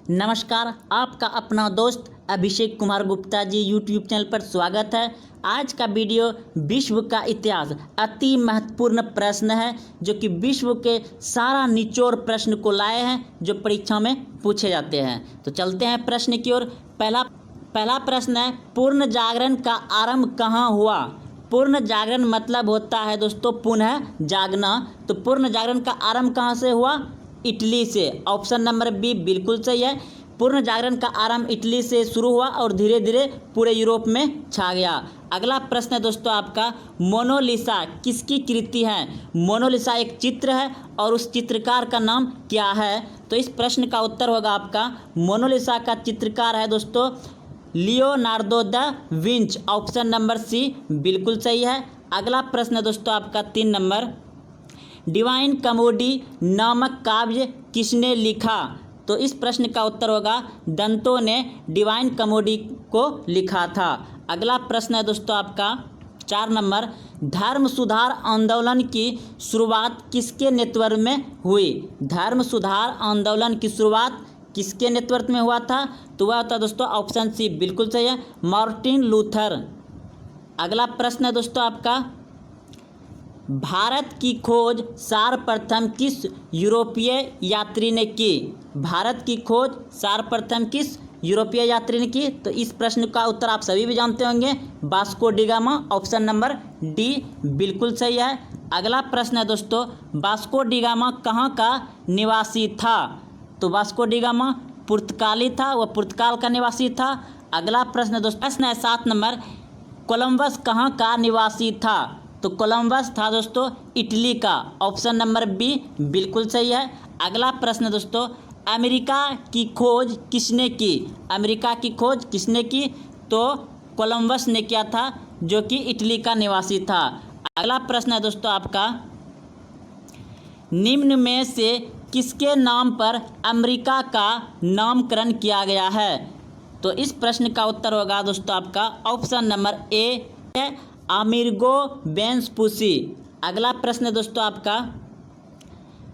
नमस्कार, आपका अपना दोस्त अभिषेक कुमार गुप्ता जी यूट्यूब चैनल पर स्वागत है। आज का वीडियो विश्व का इतिहास अति महत्वपूर्ण प्रश्न है जो कि विश्व के सारा निचोड़ प्रश्न को लाए हैं जो परीक्षा में पूछे जाते हैं। तो चलते हैं प्रश्न की ओर। पहला प्रश्न है, पूर्ण जागरण का आरंभ कहाँ हुआ? पूर्ण जागरण मतलब होता है दोस्तों पुनः जागना। तो पूर्ण जागरण का आरंभ कहाँ से हुआ? इटली से। ऑप्शन नंबर बी बिल्कुल सही है। पूर्ण जागरण का आरंभ इटली से शुरू हुआ और धीरे धीरे पूरे यूरोप में छा गया। अगला प्रश्न है दोस्तों आपका, मोनालिसा किसकी कृति है? मोनालिसा एक चित्र है और उस चित्रकार का नाम क्या है? तो इस प्रश्न का उत्तर होगा आपका, मोनालिसा का चित्रकार है दोस्तों Leonardo da Vinci. Option number C बिल्कुल सही है। अगला प्रश्न है दोस्तों आपका 3 नंबर, डिवाइन कॉमेडी नामक काव्य किसने लिखा? तो इस प्रश्न का उत्तर होगा दंतो ने डिवाइन कॉमेडी को लिखा था। अगला प्रश्न है दोस्तों आपका 4 नंबर, धर्म सुधार आंदोलन की शुरुआत किसके नेतृत्व में हुई? धर्म सुधार आंदोलन की शुरुआत किसके नेतृत्व में हुआ था? तो वह था दोस्तों ऑप्शन सी बिल्कुल सही है, मार्टिन लूथर। अगला प्रश्न है दोस्तों आपका, भारत की खोज सर्वप्रथम किस यूरोपीय यात्री ने की? भारत की खोज सर्वप्रथम किस यूरोपीय यात्री ने की? तो इस प्रश्न का उत्तर आप सभी भी जानते होंगे, Vasco D gamma. Option number D बिल्कुल सही है। अगला प्रश्न है दोस्तों, वास्को डी गामा कहाँ का निवासी था? तो वास्को डी गामा पुर्तगाली था, वह पुर्तगाल का निवासी था। अगला प्रश्न है दोस्तों, प्रश्न है 7 नंबर, कोलंबस कहाँ का निवासी था? तो कोलंबस था दोस्तों इटली का। ऑप्शन नंबर बी बिल्कुल सही है। अगला प्रश्न है दोस्तों, अमेरिका की खोज किसने की? अमेरिका की खोज किसने की? तो कोलंबस ने किया था जो कि इटली का निवासी था। अगला प्रश्न है दोस्तों आपका, निम्न में से किसके नाम पर अमेरिका का नामकरण किया गया है? तो इस प्रश्न का उत्तर होगा दोस्तों आपका ऑप्शन नंबर ए है, अमेरिगो वेस्पुसी। अगला प्रश्न है दोस्तों आपका,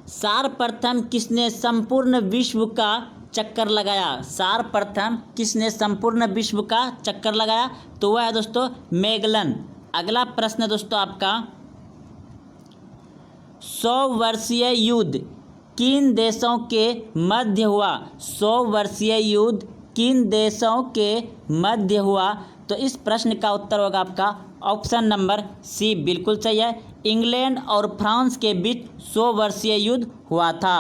सर्वप्रथम किसने संपूर्ण विश्व का चक्कर लगाया? सर्वप्रथम किसने संपूर्ण विश्व का चक्कर लगाया? तो वह है दोस्तों मैगलन। अगला प्रश्न है दोस्तों आपका, 100 वर्षीय युद्ध किन देशों के मध्य हुआ? 100 वर्षीय युद्ध किन देशों के मध्य हुआ? तो इस प्रश्न का उत्तर होगा आपका ऑप्शन नंबर सी बिल्कुल सही है, इंग्लैंड और फ्रांस के बीच 100 वर्षीय युद्ध हुआ था।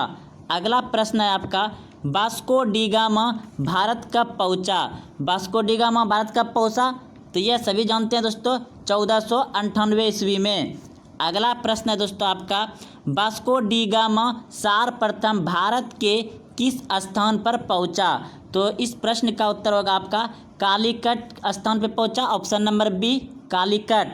अगला प्रश्न है आपका, वास्को डी गामा भारत कब पहुंचा? वास्को डी गामा भारत कब पहुंचा? तो यह सभी जानते हैं दोस्तों 1498 ईस्वी में। अगला प्रश्न है दोस्तों आपका, वास्को डी गामा सर्वप्रथम भारत के किस स्थान पर पहुंचा? तो इस प्रश्न का उत्तर होगा आपका कालीकट स्थान पर पहुंचा। Option number B Calicut.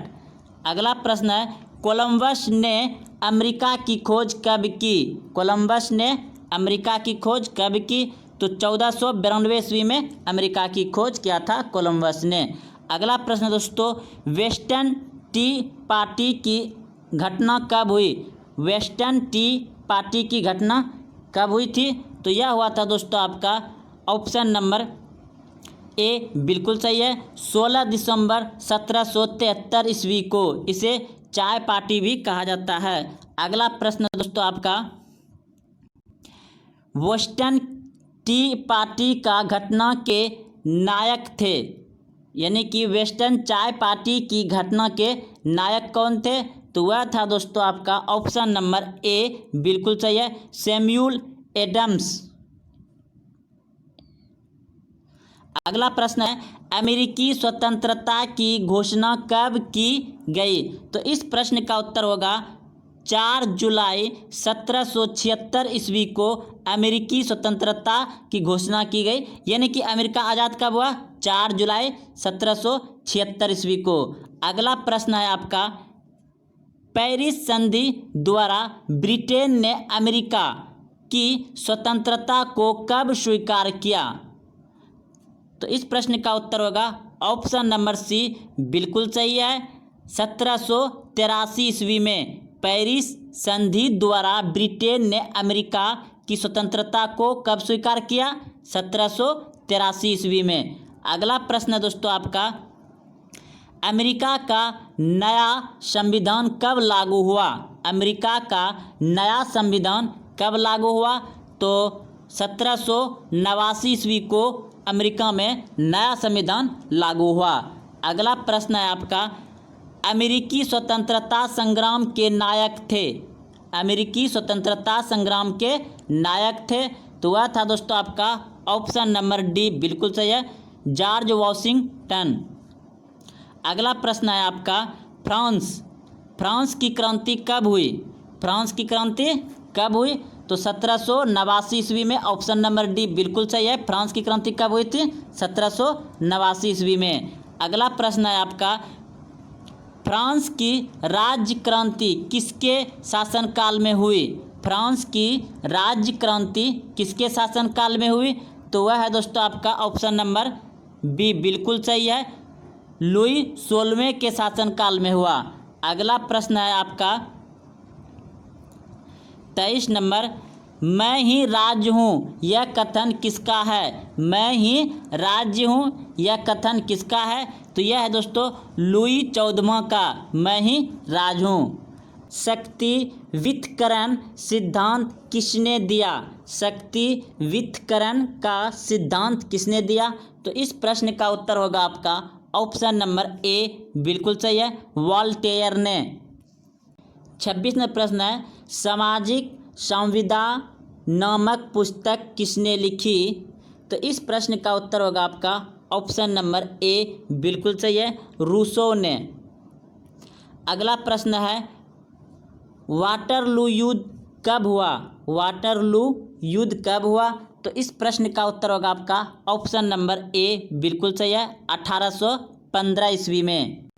अगला प्रश्न है, कोलंबस ने अमेरिका की खोज कब की? कोलंबस ने अमेरिका की खोज कब की? तो 1492 ईस्वी में अमेरिका की खोज किया था कोलंबस ने। अगला प्रश्न दोस्तों, वेस्टर्न टी पार्टी की घटना कब हुई? वेस्टर्न टी पार्टी की घटना कब हुई थी? तो यह हुआ था दोस्तों आपका ऑप्शन नंबर ए बिल्कुल सही है, 16 दिसंबर 1773 ईस्वी को। इसे चाय पार्टी भी कहा जाता है। अगला प्रश्न दोस्तों आपका, वेस्टर्न टी पार्टी का घटना के नायक थे, यानी कि वेस्टर्न चाय पार्टी की घटना के नायक कौन थे? तो वह था दोस्तों आपका ऑप्शन नंबर ए बिल्कुल सही है, सैमुअल एडम्स। अगला प्रश्न है, अमेरिकी स्वतंत्रता की घोषणा कब की गई? तो इस प्रश्न का उत्तर होगा 4 जुलाई 1776 ईस्वी को अमेरिकी स्वतंत्रता की घोषणा की गई, यानी कि अमेरिका आज़ाद कब हुआ? 4 जुलाई 1776 ईस्वी को। अगला प्रश्न है आपका, पेरिस संधि द्वारा ब्रिटेन ने अमेरिका की स्वतंत्रता को कब स्वीकार किया? तो इस प्रश्न का उत्तर होगा ऑप्शन नंबर सी बिल्कुल सही है, 1783 ईस्वी में पेरिस संधि द्वारा ब्रिटेन ने अमेरिका की स्वतंत्रता को कब स्वीकार किया? 1783 ईस्वी में। अगला प्रश्न है दोस्तों आपका, अमेरिका का नया संविधान कब लागू हुआ? अमेरिका का नया संविधान कब लागू हुआ? तो 1789 ईस्वी को अमेरिका में नया संविधान लागू हुआ। अगला प्रश्न है आपका, अमेरिकी स्वतंत्रता संग्राम के नायक थे? अमेरिकी स्वतंत्रता संग्राम के नायक थे तो वह था दोस्तों आपका ऑप्शन नंबर डी, बिल्कुल सही है, जॉर्ज वॉशिंगटन। अगला प्रश्न है आपका, फ्रांस की क्रांति कब हुई? फ्रांस की क्रांति कब हुई? तो 1789 ईस्वी में, ऑप्शन नंबर डी बिल्कुल सही है। फ्रांस की क्रांति कब हुई थी? 1789 ईस्वी में। अगला प्रश्न है आपका, फ्रांस की राज्य क्रांति किसके शासनकाल में हुई? फ्रांस की राज्य क्रांति किसके शासनकाल में हुई? तो वह है दोस्तों आपका ऑप्शन नंबर बी, बिल्कुल सही है, लुई 16वें के शासनकाल में हुआ। अगला प्रश्न है आपका 23 नंबर, मैं ही राज्य हूँ यह कथन किसका है? मैं ही राज्य हूँ यह कथन किसका है? तो यह है दोस्तों लुई 14वां का, मैं ही राज हूँ। शक्ति वितरण सिद्धांत किसने दिया? शक्ति वितरण का सिद्धांत किसने दिया? तो इस प्रश्न का उत्तर होगा आपका ऑप्शन नंबर ए, बिल्कुल सही है, वॉल्टेयर ने। 26वां प्रश्न है, सामाजिक संविदा नामक पुस्तक किसने लिखी? तो इस प्रश्न का उत्तर होगा आपका ऑप्शन नंबर ए, बिल्कुल सही है, रूसो ने। अगला प्रश्न है, वाटरलू युद्ध कब हुआ? वाटरलू युद्ध कब हुआ? तो इस प्रश्न का उत्तर होगा आपका ऑप्शन नंबर ए, बिल्कुल सही है, 1815 ईस्वी में।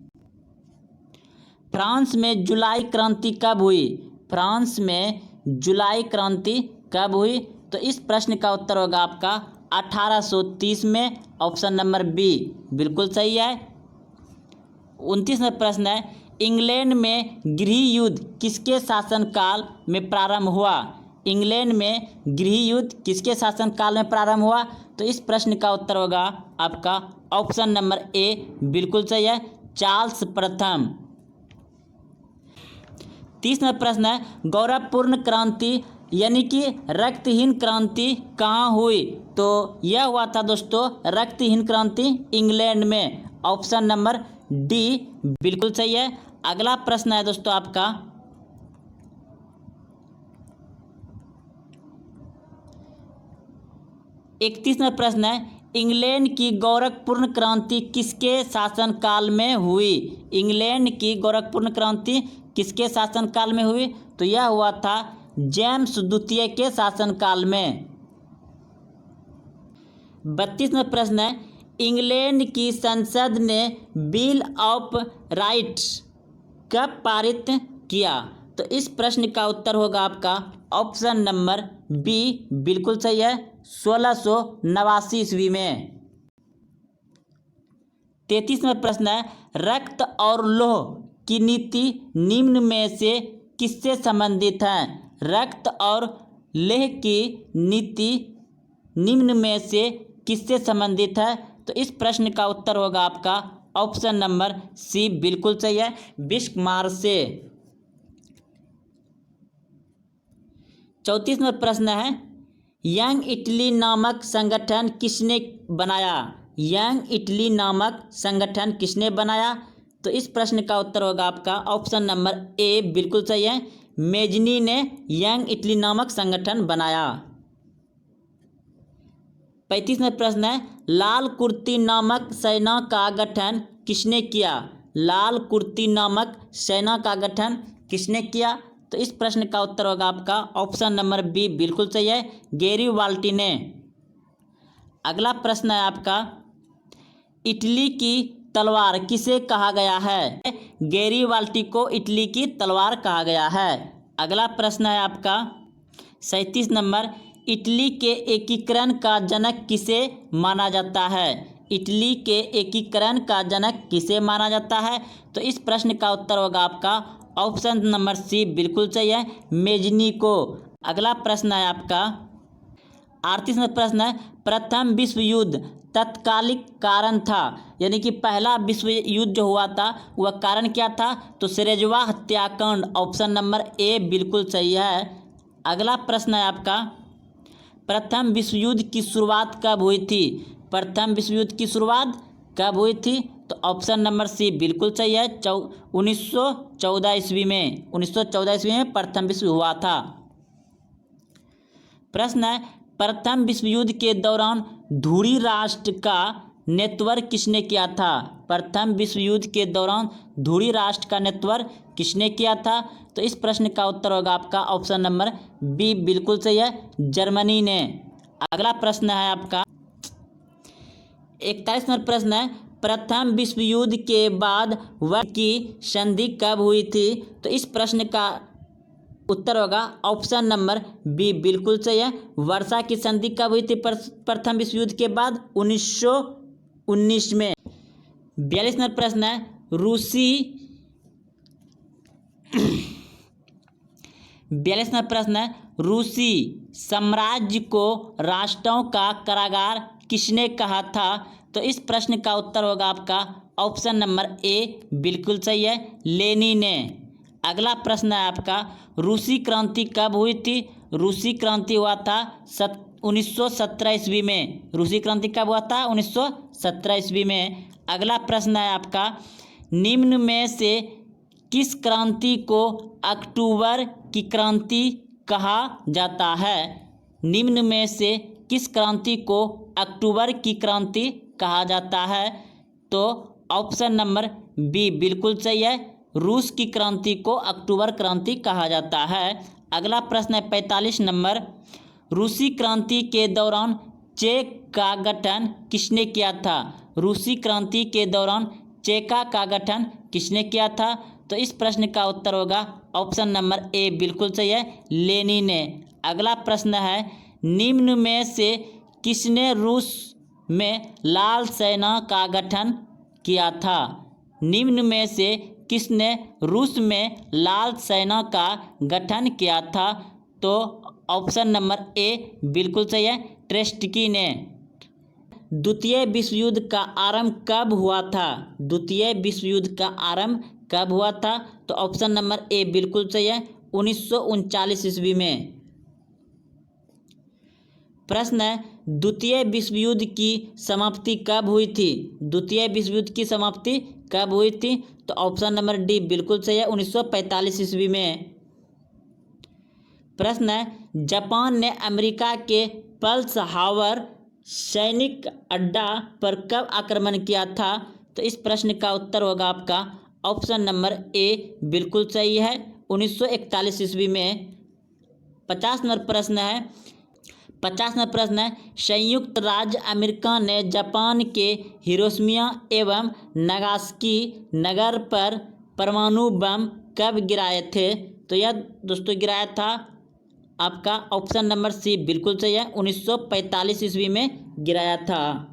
फ्रांस में जुलाई क्रांति कब हुई? फ्रांस में जुलाई क्रांति कब हुई? तो इस प्रश्न का उत्तर होगा आपका 1830 में, ऑप्शन नंबर बी, बिल्कुल सही है। 29वां प्रश्न है, इंग्लैंड में गृह युद्ध किसके शासनकाल में प्रारंभ हुआ? इंग्लैंड में गृह युद्ध किसके शासनकाल में प्रारंभ हुआ? तो इस प्रश्न का उत्तर होगा आपका ऑप्शन नंबर ए, बिल्कुल सही है, चार्ल्स प्रथम। 30वां प्रश्न है, गौरवपूर्ण क्रांति यानी कि रक्तहीन क्रांति कहाँ हुई? तो यह हुआ था दोस्तों रक्तहीन क्रांति इंग्लैंड में, ऑप्शन नंबर डी, बिल्कुल सही है। अगला प्रश्न है दोस्तों आपका 31वां प्रश्न है, इंग्लैंड की गोरखपूर्ण क्रांति किसके शासनकाल में हुई? इंग्लैंड की गोरखपूर्ण क्रांति किसके शासनकाल में हुई? तो यह हुआ था जेम्स द्वितीय के शासनकाल में। 32वां प्रश्न है, इंग्लैंड की संसद ने बिल ऑफ राइट्स कब पारित किया? तो इस प्रश्न का उत्तर होगा आपका ऑप्शन नंबर बी, बिल्कुल सही है, 1689 ईस्वी में। 33वां प्रश्न है, रक्त और लौह की नीति निम्न में से किससे संबंधित है? रक्त और लौह की नीति निम्न में से किससे संबंधित है? तो इस प्रश्न का उत्तर होगा आपका ऑप्शन नंबर सी, बिल्कुल सही है, बिस्मार्क से। 34वां प्रश्न है, यंग इटली नामक संगठन किसने बनाया? यंग इटली नामक संगठन किसने बनाया? तो इस प्रश्न का उत्तर होगा आपका ऑप्शन नंबर ए, बिल्कुल सही है, मेजनी ने यंग इटली नामक संगठन बनाया। 35वां प्रश्न है, लाल कुर्ती नामक सेना का गठन किसने किया? लाल कुर्ती नामक सेना का गठन किसने किया? तो इस प्रश्न का उत्तर होगा आपका ऑप्शन नंबर बी, बिल्कुल सही है, गैरिबाल्डी ने। अगला प्रश्न है आपका, इटली की तलवार किसे कहा गया है? गैरिबाल्डी को इटली की तलवार कहा गया है। अगला प्रश्न है आपका 37 नंबर, इटली के एकीकरण का जनक किसे माना जाता है? इटली के एकीकरण का जनक किसे माना जाता है? तो इस प्रश्न का उत्तर होगा आपका ऑप्शन नंबर सी, बिल्कुल सही है, मेजनी को। अगला प्रश्न है आपका 38 नंबर प्रश्न है, प्रथम विश्व युद्ध तत्कालिक कारण था, यानी कि पहला विश्व युद्ध जो हुआ था वह कारण क्या था? तो सिरेजवा हत्याकांड, ऑप्शन नंबर ए बिल्कुल सही है। अगला प्रश्न है आपका, प्रथम विश्व युद्ध की शुरुआत कब हुई थी? प्रथम विश्व युद्ध की शुरुआत कब हुई थी? तो ऑप्शन नंबर सी बिल्कुल सही है, 1914 ईस्वी में। 1914 ईस्वी में प्रथम विश्व हुआ था। प्रश्न है, प्रथम विश्व युद्ध के दौरान धुरी राष्ट्र का नेतृत्व किसने किया था? प्रथम विश्व युद्ध के दौरान धुरी राष्ट्र का नेतृत्व किसने किया था? तो इस प्रश्न का उत्तर होगा आपका ऑप्शन नंबर बी बिल्कुल सही है, जर्मनी ने। अगला प्रश्न है आपका 41 नंबर प्रश्न है, प्रथम विश्व युद्ध के बाद वर्षा की संधि कब हुई थी? तो इस प्रश्न का उत्तर होगा ऑप्शन नंबर बी बिल्कुल सही है, वर्षा की संधि कब हुई थी प्रथम विश्व युद्ध के बाद? 1919 में। 42 नंबर प्रश्न है, रूसी 42 नंबर प्रश्न है, रूसी साम्राज्य को राष्ट्रों का कारागार किसने कहा था? तो इस प्रश्न का उत्तर होगा आपका ऑप्शन नंबर ए बिल्कुल सही है, लेनिन ने। अगला प्रश्न है आपका, रूसी क्रांति कब हुई थी? रूसी क्रांति हुआ था 1917 ईस्वी में। रूसी क्रांति कब हुआ था? 1917 ईस्वी में। अगला प्रश्न है आपका, निम्न में से किस क्रांति को अक्टूबर की क्रांति कहा जाता है? निम्न में से किस क्रांति को अक्टूबर की क्रांति कहा जाता है? तो ऑप्शन नंबर बी बिल्कुल सही है, रूस की क्रांति को अक्टूबर क्रांति कहा जाता है। अगला प्रश्न है 45 नंबर, रूसी क्रांति के दौरान चेक का गठन किसने किया था? रूसी क्रांति के दौरान चेका का गठन किसने किया था? तो इस प्रश्न का उत्तर होगा ऑप्शन नंबर ए बिल्कुल सही है, लेनिन ने। अगला प्रश्न है, निम्न में से किसने रूस में लाल सेना का गठन किया था? निम्न में से किसने रूस में लाल सेना का गठन किया था? तो ऑप्शन नंबर ए बिल्कुल सही है, ट्रेस्टकी ने। द्वितीय विश्व युद्ध का आरंभ कब हुआ था? द्वितीय विश्व युद्ध का आरंभ कब हुआ था? तो ऑप्शन नंबर ए बिल्कुल सही है, 1939 ईस्वी में। प्रश्न है, द्वितीय विश्व युद्ध की समाप्ति कब हुई थी? द्वितीय विश्व युद्ध की समाप्ति कब हुई थी? तो ऑप्शन नंबर डी बिल्कुल सही है, 1945 ईस्वी में। प्रश्न है, जापान ने अमेरिका के पर्ल हार्बर सैनिक अड्डा पर कब आक्रमण किया था? तो इस प्रश्न का उत्तर होगा आपका ऑप्शन नंबर ए बिल्कुल सही है, 1941 ईस्वी में। 50 नंबर प्रश्न है, 50 नंबर प्रश्न है, संयुक्त राज्य अमेरिका ने जापान के हिरोशिमा एवं नागासाकी नगर पर परमाणु बम कब गिराए थे? तो यह दोस्तों गिराया था आपका ऑप्शन नंबर सी बिल्कुल सही है, 1945 ईस्वी में गिराया था।